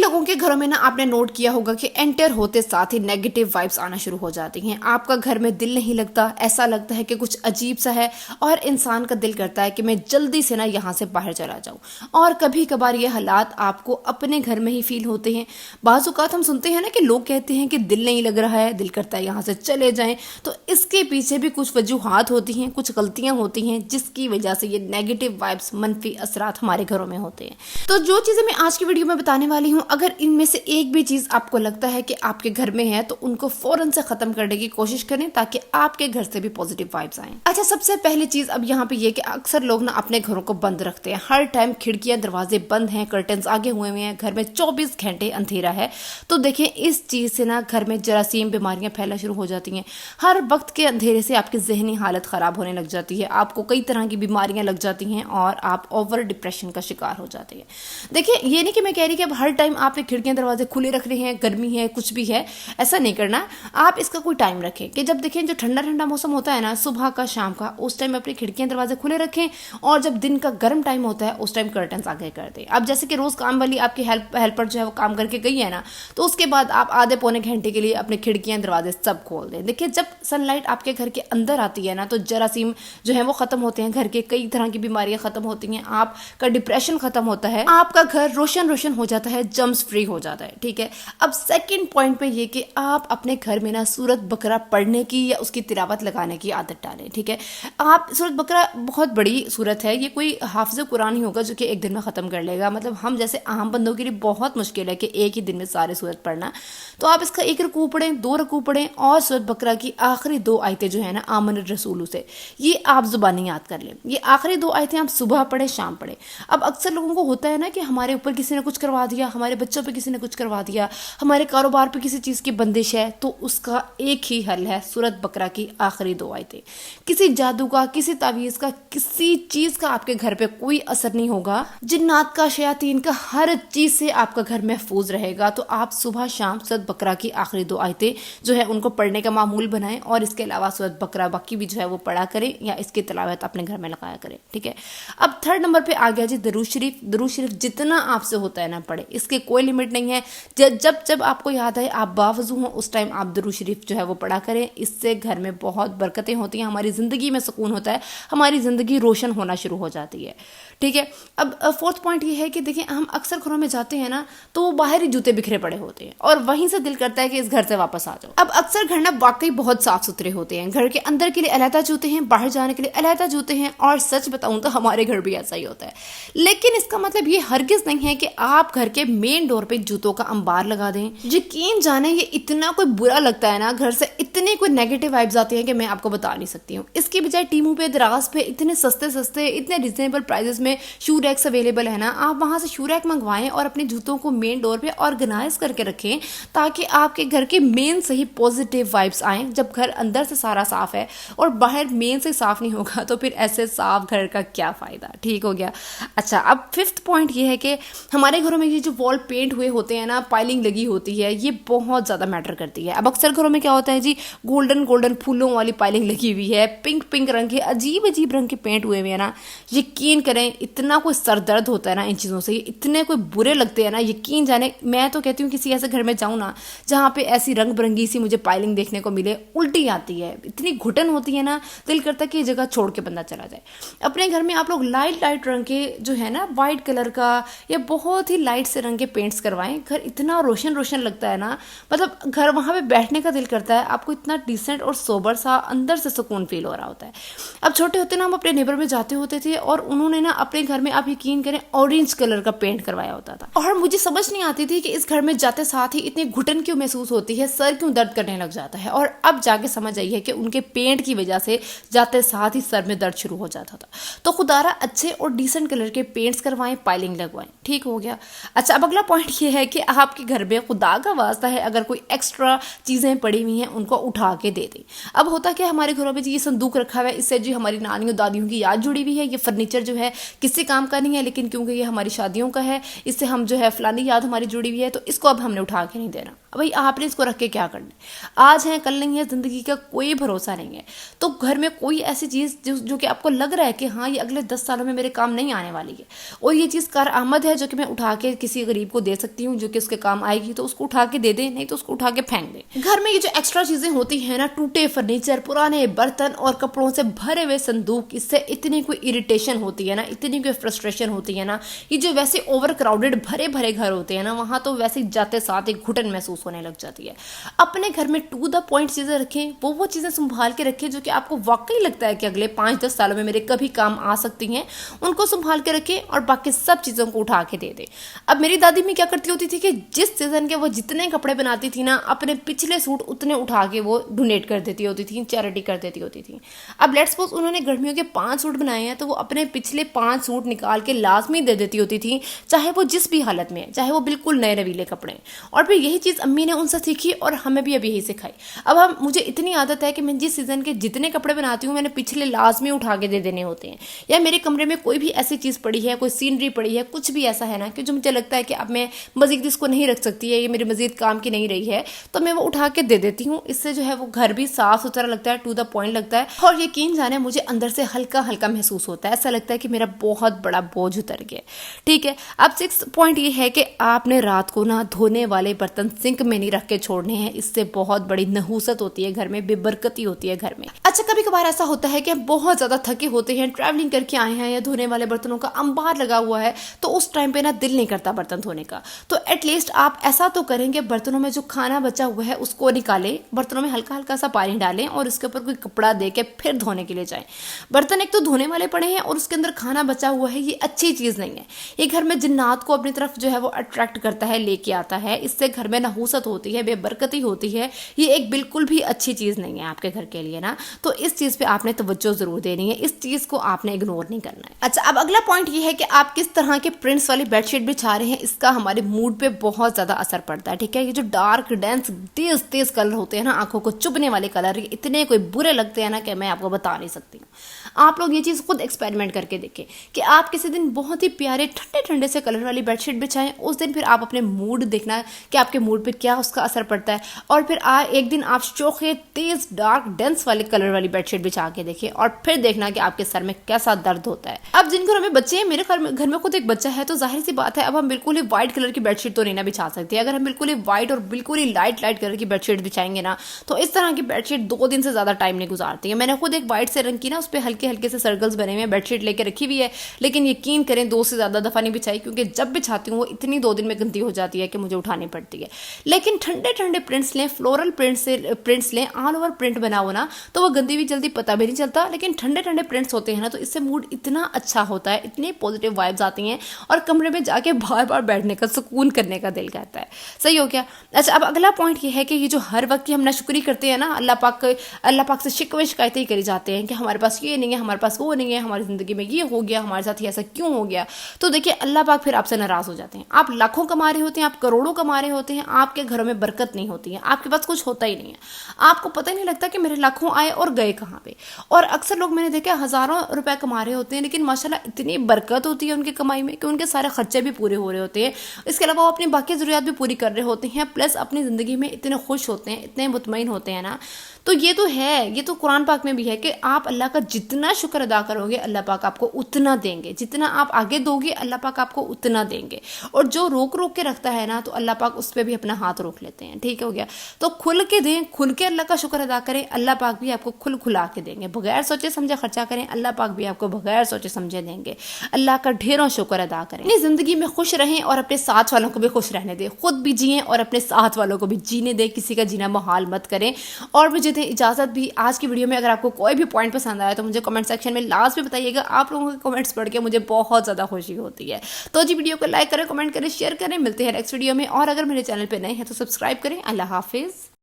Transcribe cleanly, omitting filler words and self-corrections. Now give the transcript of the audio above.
लोगों के घरों में ना आपने नोट किया होगा कि एंटर होते साथ ही नेगेटिव वाइब्स आना शुरू हो जाती हैं। आपका घर में दिल नहीं लगता, ऐसा लगता है कि कुछ अजीब सा है और इंसान का दिल करता है कि मैं जल्दी से ना यहाँ से बाहर चला जाऊँ। और कभी कभार ये हालात आपको अपने घर में ही फील होते हैं। बाज़ औक़ात हम सुनते हैं ना कि लोग कहते हैं कि दिल नहीं लग रहा है, दिल करता है यहाँ से चले जाएं। तो इसके पीछे भी कुछ वजूहात होती हैं, कुछ गलतियाँ होती हैं जिसकी वजह से ये नेगेटिव वाइब्स, मनफी असरात हमारे घरों में होते हैं। तो जो चीज़ें मैं आज की वीडियो में बताने वाली हूँ, अगर इनमें से एक भी चीज़ आपको लगता है कि आपके घर में है तो उनको फौरन से ख़त्म करने की कोशिश करें ताकि आपके घर से भी पॉजिटिव वाइब्स आएं। अच्छा, सबसे पहली चीज़ अब यहाँ पे ये कि अक्सर लोग ना अपने घरों को बंद रखते हैं। हर टाइम खिड़कियाँ दरवाजे बंद हैं, कर्टन्स आगे हुए हैं, घर में 24 घंटे अंधेरा है। तो देखिए, इस चीज़ से ना घर में जरासीम बीमारियाँ फैलना शुरू हो जाती हैं। हर वक्त के अंधेरे से आपकी जहनी हालत ख़राब होने लग जाती है, आपको कई तरह की बीमारियाँ लग जाती हैं और आप ओवर डिप्रेशन का शिकार हो जाते हैं। देखिए, ये नहीं कि मैं कह रही कि अब हर टाइम आप खिड़कियां दरवाजे खुले रख रहे हैं, गर्मी है, कुछ भी है, ऐसा नहीं करना। आप इसका कोई टाइम रखें कि जब देखें जो ठंडा ठंडा मौसम होता है ना, सुबह का, शाम का, उस टाइम अपनी खिड़कियां दरवाजे खुले रखें। और जब दिन का गर्म टाइम होता है उस टाइम कर्टन्स आगे कर दें। अब जैसे कि रोज काम वाली आपकी हेल्पर जो है वो काम करके गई है ना, तो उसके बाद आप आधे पौने घंटे के लिए अपने खिड़कियां दरवाजे सब खोल दें। देखिए, जब सनलाइट आपके घर के अंदर आती है ना, तो जरासीम जो है वो खत्म होते हैं, घर के कई तरह की बीमारियां खत्म होती हैं, आपका डिप्रेशन खत्म होता है, आपका घर रोशन रोशन हो जाता है, जम्स फ्री हो जाता है। ठीक है, अब सेकंड पॉइंट पे ये कि आप अपने घर में ना सूरत बकरा पढ़ने की या उसकी तिलावत लगाने की आदत डालें। ठीक है, आप सूरत बकरा बहुत बड़ी सूरत है, ये कोई हाफिज़ कुरान ही होगा जो कि एक दिन में ख़त्म कर लेगा। मतलब हम जैसे आम बंदों के लिए बहुत मुश्किल है कि एक ही दिन में सारे सूरत पढ़ना। तो आप इसका 1 रकू पढ़ें, 2 रकू पढ़ें और सूरत बकरा की आखिरी 2 आयतें जो है ना, आमन रसूलू से, ये आप जुबानी याद कर लें। ये आखिरी 2 आयतें आप सुबह पढ़ें, शाम पढ़ें। अब अक्सर लोगों को होता है ना कि हमारे ऊपर किसी ने कुछ करवा दिया, हमारे बच्चों पे किसी ने कुछ करवा दिया, हमारे कारोबार पे किसी चीज़ की बंदिश है, तो उसका एक ही हल है, सूरत बकरा की आखिरी 2 आयतें। किसी जादू का, किसी तावीज़ का, किसी चीज़ का आपके घर पे कोई असर नहीं होगा। जिन्नात का, शयातीन का, हर चीज़ से आपका घर महफूज रहेगा। तो आप सुबह शाम सूरत बकरा की आखिरी 2 आयतें जो है उनको पढ़ने का मामूल बनाएं और इसके अलावा सूरत बकरा बाकी भी जो है वो पढ़ा करें या इसकी तिलावत अपने घर में लगाया करें। ठीक है, अब थर्ड नंबर पे आ गया जी दरूद शरीफ। दरूद शरीफ जितना आपसे होता है ना पढ़े, इसके कोई लिमिट नहीं है। जब जब आपको याद आए, आप बावजू हो, उस टाइम आप दरूद शरीफ जो है वो पढ़ा करें। इससे घर में बहुत बरकतें होती हैं, हमारी ज़िंदगी में सुकून होता है, हमारी ज़िंदगी रोशन होना शुरू हो जाती है। ठीक है, अब फोर्थ पॉइंट ये है कि देखिए, हम अक्सर घरों में जाते हैं ना तो बाहरी जूते बिखरे पड़े होते हैं और वहीं से दिल करता है कि इस घर से वापस आ जाओ। अब अक्सर घर ना वाकई बहुत साफ सुथरे होते हैं, घर के अंदर के लिए अलहदा जूते हैं, बाहर जाने के लिए अलहदा जूते हैं, और सच बताऊं तो हमारे घर भी ऐसा ही होता है। लेकिन इसका मतलब ये हरगिज नहीं है कि आप घर के मेन डोर पे जूतों का अंबार लगा दें। यकीन जाने, ये इतना कोई बुरा लगता है ना, घर से इतने कोई नेगेटिव वाइब्स आती हैं कि मैं आपको बता नहीं सकती हूँ। इसके बजाय टीमों पे, दराज पे इतने सस्ते सस्ते, इतने रिजनेबल प्राइजेस में शू रैक्स अवेलेबल है ना, आप वहां से शू रैक मंगवाएं और अपने जूतों को मेन डोर पे ऑर्गेनाइज करके रखें ताकि आपके घर के मेन से ही पॉजिटिव वाइब्स आए। जब घर अंदर से सारा साफ है और बाहर मेन से साफ नहीं होगा तो फिर ऐसे साफ घर का क्या फायदा। ठीक हो गया। अच्छा, अब फिफ्थ पॉइंट ये है कि हमारे घरों में ये जो वॉल पेंट हुए होते हैं ना, पाइलिंग लगी होती है, ये बहुत ज्यादा मैटर करती है। अब अक्सर घरों में क्या होता है जी, गोल्डन गोल्डन फूलों वाली पाइलिंग लगी हुई है, पिंक पिंक रंग के, अजीब अजीब रंग के पेंट हुए हुए हैं ना, यकीन करें इतना कोई सर दर्द होता है ना इन चीज़ों से, इतने कोई बुरे लगते हैं ना, यकीन जाने। मैं तो कहती हूँ किसी ऐसे घर में जाऊँ ना जहाँ पे ऐसी रंग बिरंगी सी मुझे पाइलिंग देखने को मिले, उल्टी आती है, इतनी घुटन होती है ना, दिल करता है कि ये जगह छोड़ के बंदा चला जाए। अपने घर में आप लोग लाइट लाइट रंग के जो है ना, वाइट कलर का या बहुत ही लाइट से रंग के पेंट्स करवाएं, घर इतना रोशन रोशन लगता है ना, मतलब घर वहाँ पे बैठने का दिल करता है, आपको इतना डिसेंट और सोबर सा अंदर से सुकून फील हो रहा होता है। अब छोटे होते ना हम अपने नेबर में जाते होते थे और उन्होंने ना अपने घर में, आप यकीन करें, ऑरेंज कलर का पेंट करवाया होता था और मुझे समझ नहीं आती थी कि इस घर में जाते साथ ही इतनी घुटन क्यों महसूस होती है, सर क्यों दर्द करने लग जाता है। और अब जाके समझ आई है कि उनके पेंट की वजह से जाते साथ ही सर में दर्द शुरू हो जाता था। तो खुदारा अच्छे और डिसेंट कलर के पेंट्स करवाएं, पाइलिंग लगवाएं। ठीक हो गया। अच्छा, अब अगला पॉइंट ये है कि आपके घर में खुदा का वास्ता है अगर कोई एक्स्ट्रा चीजें पड़ी हुई हैं उनको उठा के दे दें। अब होता क्या, हमारे घरों में जी ये संदूक रखा हुआ है, इससे जो हमारी नानियों दादियों की याद जुड़ी हुई है। ये फर्नीचर जो है किसी काम का नहीं है, लेकिन क्योंकि ये हमारी शादियों का है, इससे हम जो है फलानी याद हमारी जुड़ी हुई है, तो इसको अब हमने उठा के नहीं देना। भाई आपने इसको रख के क्या करना है, आज है कल नहीं है, जिंदगी का कोई भरोसा नहीं है। तो घर में कोई ऐसी चीज़ जो कि आपको लग रहा है कि हाँ ये अगले 10 सालों में मेरे काम नहीं आने वाली है, और ये चीज़ कार आमद है जो कि मैं उठा के किसी गरीब को दे सकती हूँ जो कि उसके काम आएगी, तो उसको उठा के दे दे, नहीं तो उसको उठा के फेंक दे। घर में ये जो एक्स्ट्रा चीज़ें होती हैं ना, टूटे फर्नीचर, पुराने बर्तन और कपड़ों से भरे हुए संदूक, इससे इतनी कोई इरिटेशन होती है ना, इतनी कोई फ्रस्ट्रेशन होती है ना। ये जो वैसे ओवर क्राउडेड भरे भरे घर होते हैं ना, वहाँ तो वैसे जाते साथ एक घुटन महसूस होने लग जाती है। अपने घर में टू द पॉइंट चीज़ें रखें, वो चीज़ें संभाल के रखें जो कि आपको वाकई लगता है कि अगले 5-10 सालों में मेरे कभी काम आ सकती हैं, उनको संभाल के रखें और बाकी सब चीज़ों को उठा के दे दें। अब मेरी दादी में क्या करती होती थी कि जिस सीजन के वो जितने कपड़े बनाती थी ना, अपने पिछले सूट उतने उठा के वो डोनेट कर देती होती थी, चैरिटी कर देती होती थी। अब लेट्स सपोज उन्होंने गर्मियों के 5 सूट बनाए हैं, तो वो अपने पिछले 5 सूट निकाल के लाजमी दे देती होती थी, चाहे वो जिस भी हालत में है, चाहे वो बिल्कुल नए नवीले कपड़े। और फिर यही चीज़ अम्मी ने उनसे सीखी और हमें भी अभी यही सिखाई। अब मुझे इतनी आदत है कि मैं जिस सीजन के जितने कपड़े बनाती हूँ, मैंने पिछले लाजमी उठा के दे देने होते हैं। या मेरे कमरे में कोई भी ऐसी चीज़ पड़ी है, कोई सीनरी पड़ी है, कुछ भी ऐसा है ना कि जो मुझे लगता है कि अब मैं मजीद इसको नहीं रख सकती है, ये मेरे मजीद काम की नहीं रही है, तो मैं वो उठा के दे देती हूँ। इससे जो है वो घर भी साफ सुथरा लगता है, टू द पॉइंट लगता है, और यकीन जाने मुझे अंदर से हल्का हल्का महसूस होता है, ऐसा लगता है कि मेरा बहुत बड़ा बोझ उतर गया। ठीक है, अब 6 पॉइंट ये है कि आपने रात को ना धोने वाले बर्तन सिंक में नहीं रख के छोड़ने हैं। इससे बहुत बड़ी नहूसत होती है घर में, बेबरकती होती है घर में। अच्छा, कभी कभार ऐसा होता है कि हम बहुत ज्यादा थके होते हैं, ट्रैवलिंग करके आए हैं, या धोने वाले बर्तनों का अंबार लगा हुआ है, तो उस टाइम पे ना दिल नहीं करता बर्तन धोने का। तो एटलीस्ट आप ऐसा तो करेंगे, बर्तनों में जो खाना बचा हुआ है उसको निकालें, बर्तनों में हल्का हल्का सा पानी डालें और उसके ऊपर कोई कपड़ा दे के फिर धोने के लिए जाएं। बर्तन एक तो धोने वाले पड़े हैं और उसके अंदर खाना बचा हुआ है, ये अच्छी चीज़ नहीं है। ये घर में जिन्नात को अपनी तरफ जो है वो अट्रैक्ट करता है, लेके आता है। इससे घर में नहूसत होती है, बेबरकती होती है। ये एक बिल्कुल भी अच्छी चीज़ नहीं है आपके घर के लिए ना। तो इस चीज़ पे आपने तवज्जो ज़रूर देनी है, इस चीज़ को आपने इग्नोर नहीं करना है। अच्छा, अब अगला पॉइंट ये है कि आप किस तरह के प्रिंट्स वाली बेडशीट बिछा रहे हैं, इसका हमारे मूड पे बहुत ज़्यादा असर पड़ता है। ठीक है, ये जो डार्क डेंस तेज तेज कलर होते हैं ना, आंखों को चुभने वाले कलर, इतने कोई बुरे लगते हैं ना कि मैं आपको बता नहीं सकती हूँ। आप लोग ये चीज़ खुद एक्सपेरिमेंट करके देखें कि आप किसी दिन बहुत ही प्यारे ठंडे ठंडे से कलर वाली बेडशीट बिछाएं, उस दिन फिर आप अपने मूड देखना कि आपके मूड पे क्या उसका असर पड़ता है, और फिर एक दिन आप शोखे तेज डार्क डेंस वाले कलर वाली बेडशीट बिछा के देखें और फिर देखना कि आपके सर में कैसा दर्द होता है। अब जिन घरों में बच्चे हैं, मेरे घर में खुद एक बच्चा है, तो जाहिर सी बात है अब हम बिल्कुल ही व्हाइट कलर की बेडशीट तो नहीं ना बिछा सकते। अगर हम बिल्कुल ही व्हाइट और बिल्कुल ही लाइट कलर की बेडशीट बिछाएंगे ना, तो इस तरह की बेडशीट 2 दिन से ज्यादा टाइम नहीं गुजारती है। मैंने खुद एक व्हाइट से रंग की ना, उस पर हल्के हल्के से सर्कल्स बने हुए बेडशीट लेके रखी हुई है, लेकिन यकीन करें 2 से ज्यादा दफा नहीं बिछाई, क्योंकि जब बिछाती हूँ वो इतनी 2 दिन में गंदी हो जाती है कि मुझे उठानी पड़ती है। लेकिन ठंडे ठंडे प्रिंट्स लें, फ्लोरल प्रिंट्स लें, ऑल ओवर प्रिंट बनाओ ना, तो वो गंदी भी जल्दी पता भी नहीं चलता। लेकिन ठंडे ठंडे प्रिंट्स होते हैं ना, तो इससे मूड इतना अच्छा होता है, इतनी पॉजिटिव वाइब्स आती हैं और कमरे में जाके बार बार बैठने का, सुकून करने का दिल करता है। सही हो गया। अच्छा, अब अगला पॉइंट ये है कि ये जो हर वक्त की हम नाशुक्री करते हैं ना, अल्लाह पाक से शिकवे शिकायतें ही करी जाते हैं कि हमारे पास ये नहीं है, हमारे पास वो नहीं है, हमारी ज़िंदगी में ये हो गया, हमारे साथ ये ऐसा क्यों हो गया। तो देखिए, अल्लाह पाक फिर आपसे नाराज़ हो जाते हैं। आप लाखों कमा रहे होते हैं, आप करोड़ों कमा रहे होते हैं, आपके घरों में बरकत नहीं होती है, आपके पास कुछ होता ही नहीं है, आपको पता ही नहीं लगता कि मेरे लाखों आए और गए कहाँ पे। और अक्सर लोग मैंने देखा हज़ारों रुपए कमा रहे होते हैं, लेकिन माशाल्लाह इतनी बरकत होती है उनकी कमाई में कि उनके सारे खर्चे भी पूरे हो रहे होते हैं। इसके अलावा वो अपनी बाकी ज़रूरियात भी पूरी कर रहे होते हैं, प्लस अपनी ज़िंदगी में इतने खुश होते हैं, इतने मुतमईन होते हैं ना। तो ये तो है, ये तो कुरान पाक में भी है कि आप अल्लाह का जितना शुक्र अदा करोगे, अल्लाह पाक आपको उतना देंगे, जितना आप आगे दोगे अल्लाह पाक आपको उतना देंगे। और जो रोक रोक के रखता है ना, तो अल्लाह पाक उस पर भी अपना हाथ रोक लेते हैं। ठीक हो गया। तो खुल के दें, खुल के अल्लाह का शुक्र अदा करें, अल्लाह पाक भी आपको खुला के देंगे। बगैर सोचे समझे खर्चा करें, अल्लाह पाक भी आपको बगैर सोचे समझे देंगे। अल्लाह का ढेरों शुक्र अदा करें। अपनी जिंदगी में खुश रहें और अपने साथ वालों को भी खुश रहने दें, खुद भी जिएं और अपने साथ वालों को भी जीने दें, किसी का जीना मुहाल मत करें। और मुझे दें इजाजत भी। आज की वीडियो में अगर आपको कोई भी पॉइंट पसंद आया तो मुझे कमेंट सेक्शन में लास्ट में बताइएगा। आप लोगों के कमेंट्स पढ़ के मुझे बहुत ज़्यादा खुशी होती है। तो जी, वीडियो को लाइक करें, कमेंट करें, शेयर करें। मिलते हैं नेक्स्ट वीडियो में। और अगर मेरे चैनल पर नए हैं तो सब्सक्राइब करें। अल्लाह हाफिज़।